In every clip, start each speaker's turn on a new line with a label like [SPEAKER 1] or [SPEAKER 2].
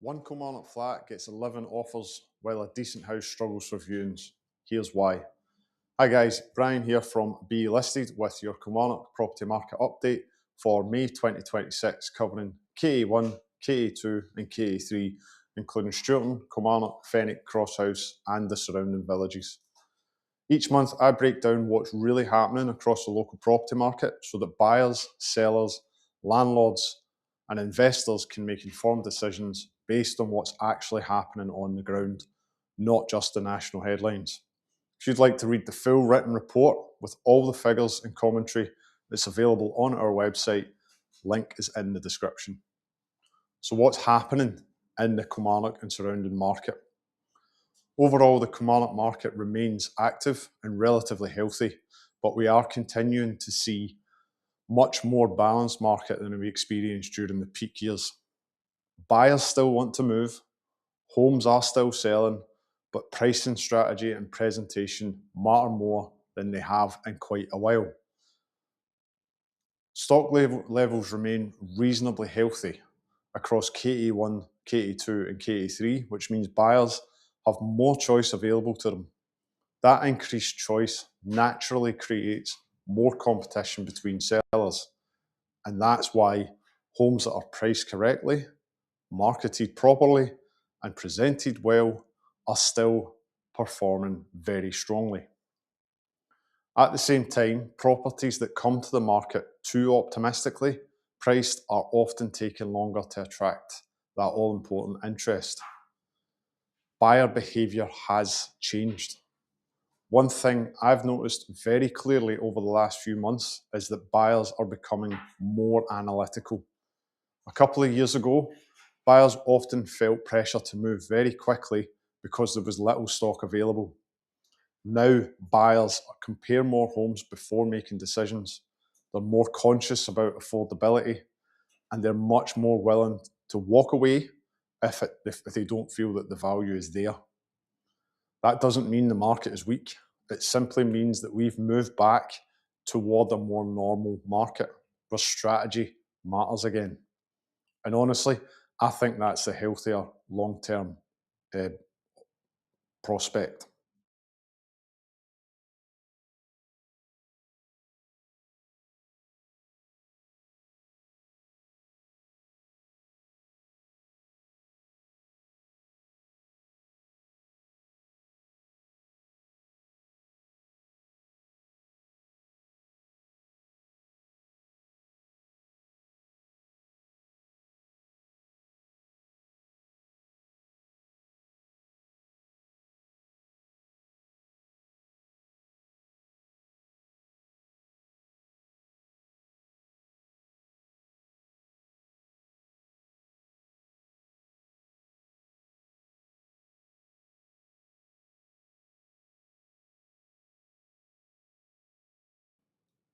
[SPEAKER 1] One Kilmarnock flat gets 11 offers while a decent house struggles for viewings. Here's why. Hi guys, Brian here from Be Listed with your Kilmarnock property market update for May 2026, covering KA1, KA2 and KA3, including Sturton, Kilmarnock, Fenwick, Crosshouse and the surrounding villages. Each month I break down what's really happening across the local property market so that buyers, sellers, landlords and investors can make informed decisions based on what's actually happening on the ground, not just the national headlines. If you'd like to read the full written report with all the figures and commentary, it's available on our website. Link is in the description. So what's happening in the Kilmarnock and surrounding market? Overall, the Kilmarnock market remains active and relatively healthy, but we are continuing to see much more balanced market than we experienced during the peak years. Buyers still want to move, homes are still selling, but pricing strategy and presentation matter more than they have in quite a while. Stock levels remain reasonably healthy across KA1, KA2 and KA3, which means buyers have more choice available to them. That increased choice naturally creates more competition between sellers, and that's why homes that are priced correctly, marketed properly and presented well are still performing very strongly. At the same time, properties that come to the market too optimistically priced are often taking longer to attract that all-important interest. Buyer behaviour has changed. One thing I've noticed very clearly over the last few months is that buyers are becoming more analytical. A couple of years ago, buyers often felt pressure to move very quickly because there was little stock available. Now, buyers compare more homes before making decisions. They're more conscious about affordability and they're much more willing to walk away if they don't feel that the value is there. That doesn't mean the market is weak. It simply means that we've moved back toward a more normal market where strategy matters again. And honestly, I think that's a healthier long-term prospect.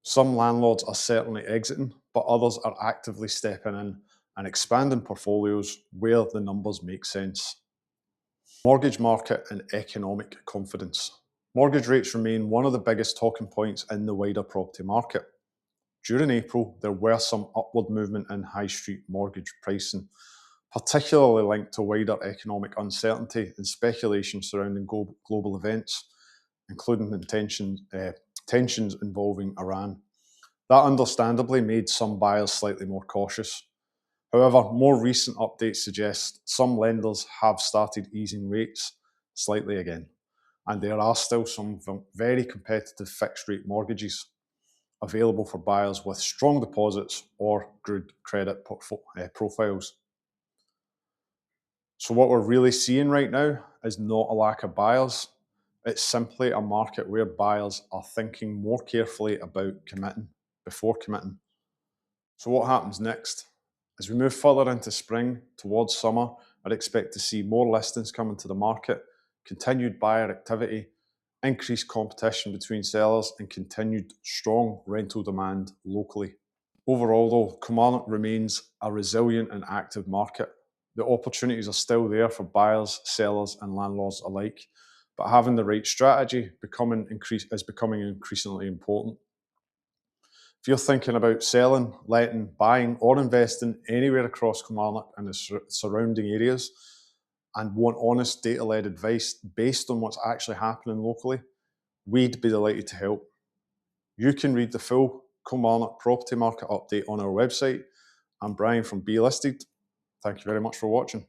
[SPEAKER 1] Some landlords are certainly exiting, but others are actively stepping in and expanding portfolios where the numbers make sense. Mortgage market and economic confidence. Mortgage rates remain one of the biggest talking points in the wider property market. During April, there were some upward movement in high street mortgage pricing, particularly linked to wider economic uncertainty and speculation surrounding global events, including tensions involving Iran. That understandably made some buyers slightly more cautious. However, more recent updates suggest some lenders have started easing rates slightly again, and there are still some very competitive fixed rate mortgages available for buyers with strong deposits or good credit profiles. So what we're really seeing right now is not a lack of buyers. It's simply a market where buyers are thinking more carefully about committing before committing. So what happens next? As we move further into spring towards summer, I'd expect to see more listings coming to the market, continued buyer activity, increased competition between sellers and continued strong rental demand locally. Overall though, Kilmarnock remains a resilient and active market. The opportunities are still there for buyers, sellers and landlords alike, but having the right strategy is becoming increasingly important. If you're thinking about selling, letting, buying, or investing anywhere across Kilmarnock and the surrounding areas and want honest data-led advice based on what's actually happening locally, we'd be delighted to help. You can read the full Kilmarnock property market update on our website. I'm Brian from Be Listed. Thank you very much for watching.